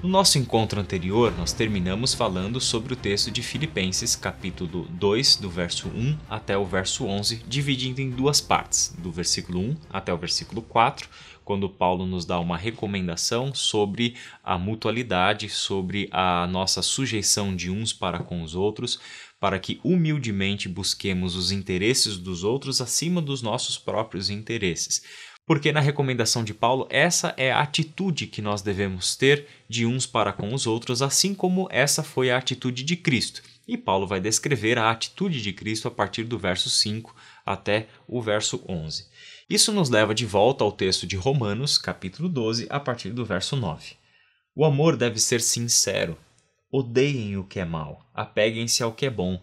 No nosso encontro anterior, nós terminamos falando sobre o texto de Filipenses, capítulo 2, do verso 1 até o verso 11, dividindo em duas partes, do versículo 1 até o versículo 4, quando Paulo nos dá uma recomendação sobre a mutualidade, sobre a nossa sujeição de uns para com os outros, para que humildemente busquemos os interesses dos outros acima dos nossos próprios interesses. Porque na recomendação de Paulo, essa é a atitude que nós devemos ter de uns para com os outros, assim como essa foi a atitude de Cristo. E Paulo vai descrever a atitude de Cristo a partir do verso 5 até o verso 11. Isso nos leva de volta ao texto de Romanos, capítulo 12, a partir do verso 9. O amor deve ser sincero. Odeiem o que é mal, apeguem-se ao que é bom.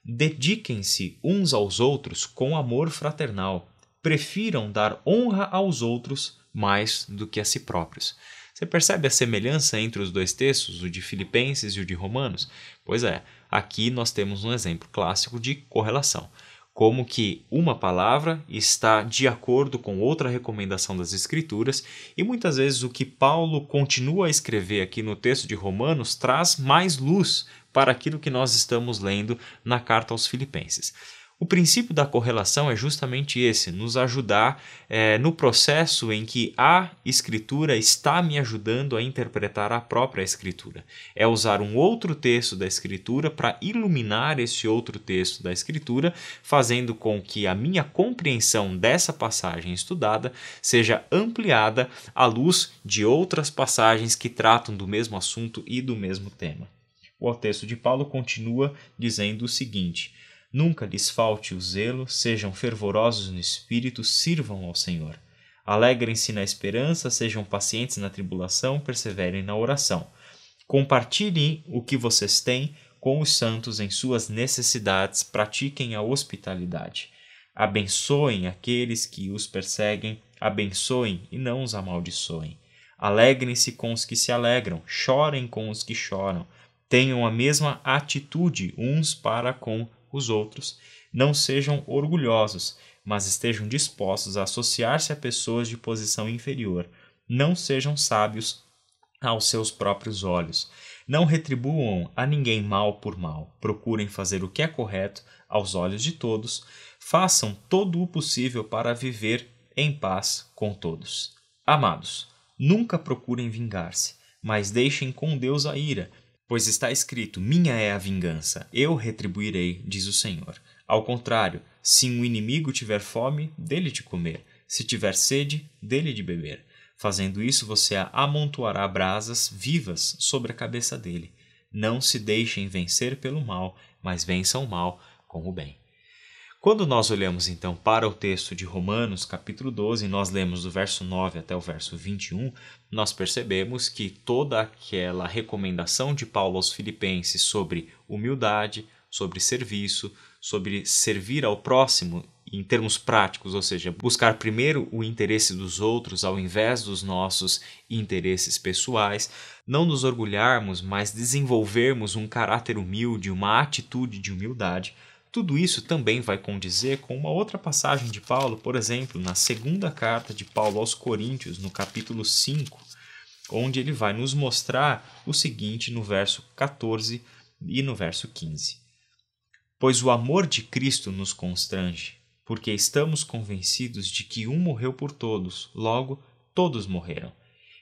Dediquem-se uns aos outros com amor fraternal. Prefiram dar honra aos outros mais do que a si próprios. Você percebe a semelhança entre os dois textos, o de Filipenses e o de Romanos? Pois é, aqui nós temos um exemplo clássico de correlação. Como que uma palavra está de acordo com outra recomendação das Escrituras e muitas vezes o que Paulo continua a escrever aqui no texto de Romanos traz mais luz para aquilo que nós estamos lendo na carta aos Filipenses. O princípio da correlação é justamente esse, nos ajudar no processo em que a Escritura está me ajudando a interpretar a própria Escritura. É usar um outro texto da Escritura para iluminar esse outro texto da Escritura, fazendo com que a minha compreensão dessa passagem estudada seja ampliada à luz de outras passagens que tratam do mesmo assunto e do mesmo tema. O texto de Paulo continua dizendo o seguinte: nunca lhes falte o zelo, sejam fervorosos no espírito, sirvam ao Senhor. Alegrem-se na esperança, sejam pacientes na tribulação, perseverem na oração. Compartilhem o que vocês têm com os santos em suas necessidades, pratiquem a hospitalidade. Abençoem aqueles que os perseguem, abençoem e não os amaldiçoem. Alegrem-se com os que se alegram, chorem com os que choram. Tenham a mesma atitude uns para com os outros. Não sejam orgulhosos, mas estejam dispostos a associar-se a pessoas de posição inferior. Não sejam sábios aos seus próprios olhos. Não retribuam a ninguém mal por mal. Procurem fazer o que é correto aos olhos de todos. Façam todo o possível para viver em paz com todos. Amados, nunca procurem vingar-se, mas deixem com Deus a ira, pois está escrito: minha é a vingança, eu retribuirei, diz o Senhor. Ao contrário, se um inimigo tiver fome, dê-lhe de comer. Se tiver sede, dê-lhe de beber. Fazendo isso, você amontoará brasas vivas sobre a cabeça dele. Não se deixem vencer pelo mal, mas vençam o mal com o bem. Quando nós olhamos então para o texto de Romanos, capítulo 12, nós lemos do verso 9 até o verso 21, nós percebemos que toda aquela recomendação de Paulo aos Filipenses sobre humildade, sobre serviço, sobre servir ao próximo em termos práticos, ou seja, buscar primeiro o interesse dos outros ao invés dos nossos interesses pessoais, não nos orgulharmos, mas desenvolvermos um caráter humilde, uma atitude de humildade. Tudo isso também vai condizer com uma outra passagem de Paulo, por exemplo, na segunda carta de Paulo aos Coríntios, no capítulo 5, onde ele vai nos mostrar o seguinte no verso 14 e no verso 15. Pois o amor de Cristo nos constrange, porque estamos convencidos de que um morreu por todos, logo todos morreram.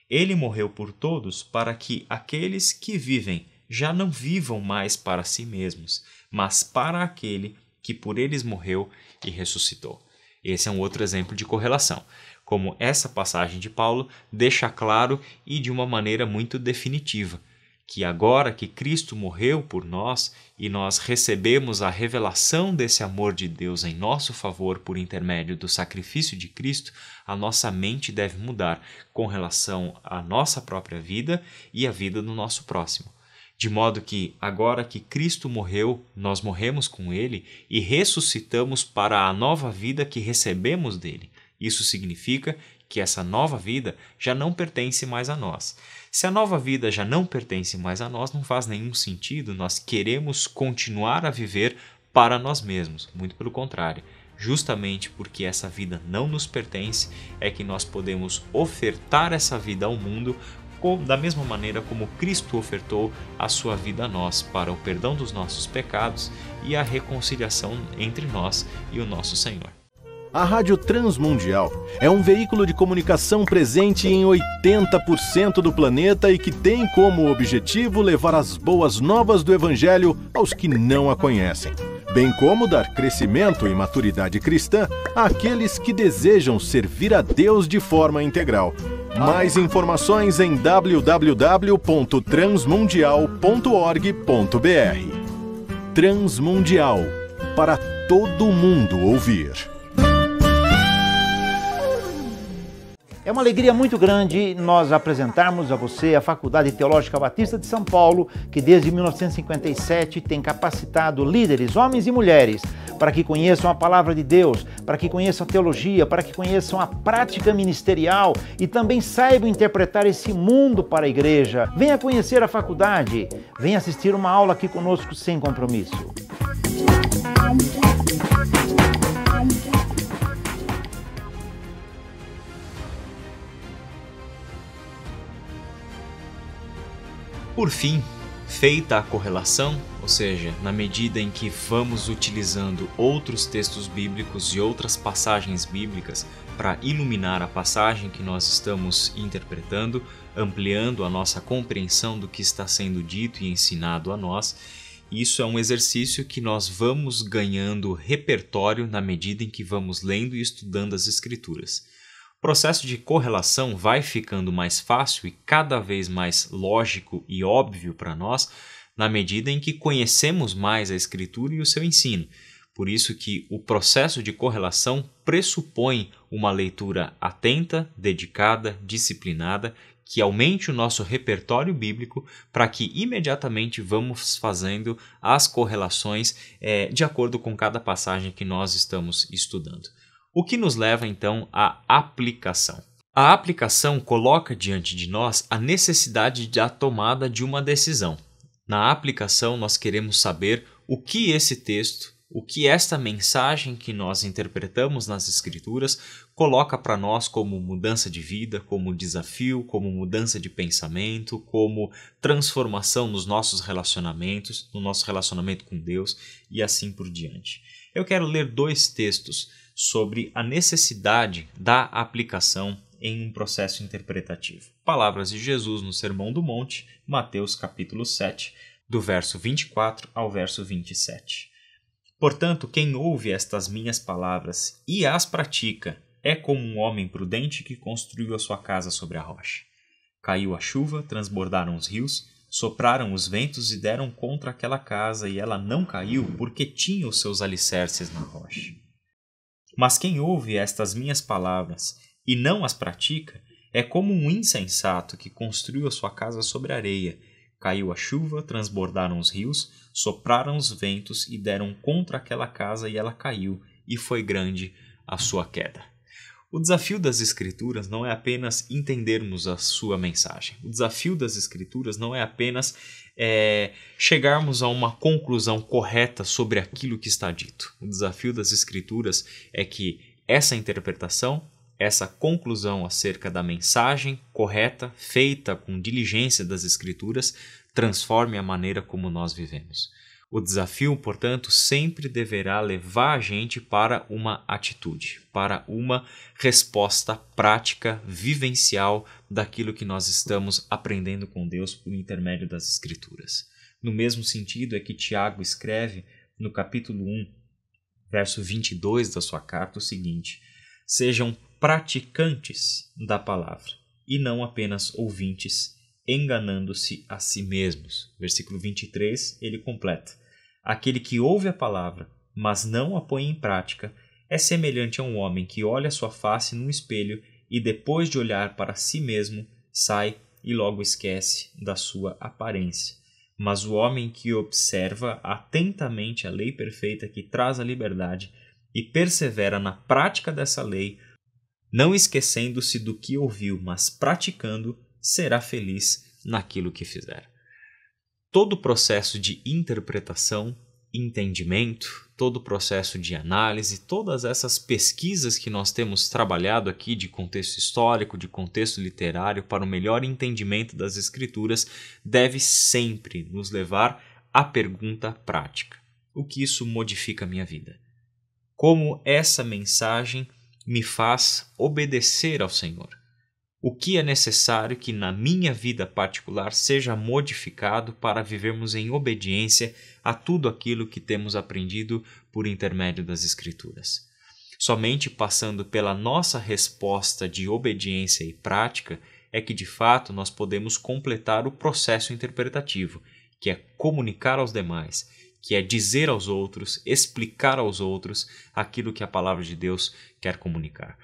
Ele morreu por todos para que aqueles que vivem já não vivam mais para si mesmos, mas para aquele que por eles morreu e ressuscitou. Esse é um outro exemplo de correlação, como essa passagem de Paulo deixa claro e de uma maneira muito definitiva, que agora que Cristo morreu por nós e nós recebemos a revelação desse amor de Deus em nosso favor por intermédio do sacrifício de Cristo, a nossa mente deve mudar com relação à nossa própria vida e à vida do nosso próximo. De modo que, agora que Cristo morreu, nós morremos com Ele e ressuscitamos para a nova vida que recebemos dele. Isso significa que essa nova vida já não pertence mais a nós. Se a nova vida já não pertence mais a nós, não faz nenhum sentido nós queremos continuar a viver para nós mesmos. Muito pelo contrário. Justamente porque essa vida não nos pertence, é que nós podemos ofertar essa vida ao mundo da mesma maneira como Cristo ofertou a sua vida a nós para o perdão dos nossos pecados e a reconciliação entre nós e o nosso Senhor. A Rádio Transmundial é um veículo de comunicação presente em 80% do planeta e que tem como objetivo levar as boas novas do Evangelho aos que não a conhecem, bem como dar crescimento e maturidade cristã àqueles que desejam servir a Deus de forma integral. Mais informações em www.transmundial.org.br. Transmundial, para todo mundo ouvir. É uma alegria muito grande nós apresentarmos a você a Faculdade Teológica Batista de São Paulo, que desde 1957 tem capacitado líderes, homens e mulheres, para que conheçam a Palavra de Deus, para que conheçam a teologia, para que conheçam a prática ministerial e também saibam interpretar esse mundo para a igreja. Venha conhecer a faculdade, venha assistir uma aula aqui conosco sem compromisso. Por fim, feita a correlação, ou seja, na medida em que vamos utilizando outros textos bíblicos e outras passagens bíblicas para iluminar a passagem que nós estamos interpretando, ampliando a nossa compreensão do que está sendo dito e ensinado a nós, isso é um exercício que nós vamos ganhando repertório na medida em que vamos lendo e estudando as Escrituras. O processo de correlação vai ficando mais fácil e cada vez mais lógico e óbvio para nós na medida em que conhecemos mais a Escritura e o seu ensino. Por isso que o processo de correlação pressupõe uma leitura atenta, dedicada, disciplinada, que aumente o nosso repertório bíblico para que imediatamente vamos fazendo as correlações de acordo com cada passagem que nós estamos estudando. O que nos leva, então, à aplicação. A aplicação coloca diante de nós a necessidade da tomada de uma decisão. Na aplicação, nós queremos saber o que esse texto, o que esta mensagem que nós interpretamos nas Escrituras coloca para nós como mudança de vida, como desafio, como mudança de pensamento, como transformação nos nossos relacionamentos, no nosso relacionamento com Deus e assim por diante. Eu quero ler 2 textos sobre a necessidade da aplicação em um processo interpretativo. Palavras de Jesus no Sermão do Monte, Mateus capítulo 7, do verso 24 ao verso 27. Portanto, quem ouve estas minhas palavras e as pratica é como um homem prudente que construiu a sua casa sobre a rocha. Caiu a chuva, transbordaram os rios, sopraram os ventos e deram contra aquela casa, e ela não caiu porque tinha os seus alicerces na rocha. Mas quem ouve estas minhas palavras e não as pratica é como um insensato que construiu a sua casa sobre areia. Caiu a chuva, transbordaram os rios, sopraram os ventos e deram contra aquela casa, e ela caiu, e foi grande a sua queda. O desafio das Escrituras não é apenas entendermos a sua mensagem. O desafio das Escrituras não é apenas chegarmos a uma conclusão correta sobre aquilo que está dito. O desafio das Escrituras é que essa interpretação, essa conclusão acerca da mensagem correta, feita com diligência das Escrituras, transforme a maneira como nós vivemos. O desafio, portanto, sempre deverá levar a gente para uma atitude, para uma resposta prática, vivencial daquilo que nós estamos aprendendo com Deus por intermédio das Escrituras. No mesmo sentido é que Tiago escreve no capítulo 1, verso 22 da sua carta o seguinte: sejam praticantes da palavra e não apenas ouvintes, enganando-se a si mesmos. Versículo 23, ele completa: aquele que ouve a palavra, mas não a põe em prática, é semelhante a um homem que olha sua face num espelho e depois de olhar para si mesmo, sai e logo esquece da sua aparência. Mas o homem que observa atentamente a lei perfeita que traz a liberdade e persevera na prática dessa lei, não esquecendo-se do que ouviu, mas praticando, será feliz naquilo que fizer. Todo o processo de interpretação entendimento, todo o processo de análise, todas essas pesquisas que nós temos trabalhado aqui de contexto histórico, de contexto literário, para o melhor entendimento das Escrituras, deve sempre nos levar à pergunta prática: o que isso modifica a minha vida? Como essa mensagem me faz obedecer ao Senhor? O que é necessário que na minha vida particular seja modificado para vivermos em obediência a tudo aquilo que temos aprendido por intermédio das Escrituras? Somente passando pela nossa resposta de obediência e prática é que de fato nós podemos completar o processo interpretativo, que é comunicar aos demais, que é dizer aos outros, explicar aos outros aquilo que a palavra de Deus quer comunicar.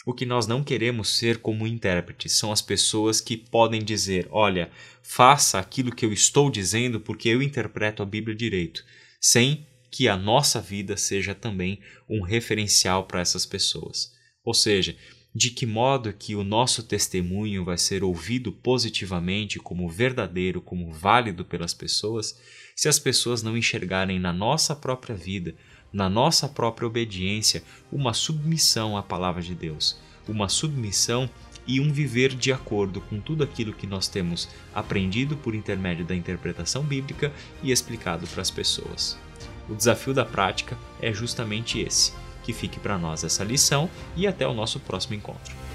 O que nós não queremos ser como intérpretes são as pessoas que podem dizer: olha, faça aquilo que eu estou dizendo porque eu interpreto a Bíblia direito, sem que a nossa vida seja também um referencial para essas pessoas. Ou seja, de que modo que o nosso testemunho vai ser ouvido positivamente como verdadeiro, como válido pelas pessoas, se as pessoas não enxergarem na nossa própria vida, na nossa própria obediência, uma submissão à palavra de Deus, uma submissão e um viver de acordo com tudo aquilo que nós temos aprendido por intermédio da interpretação bíblica e explicado para as pessoas. O desafio da prática é justamente esse. Que fique para nós essa lição e até o nosso próximo encontro.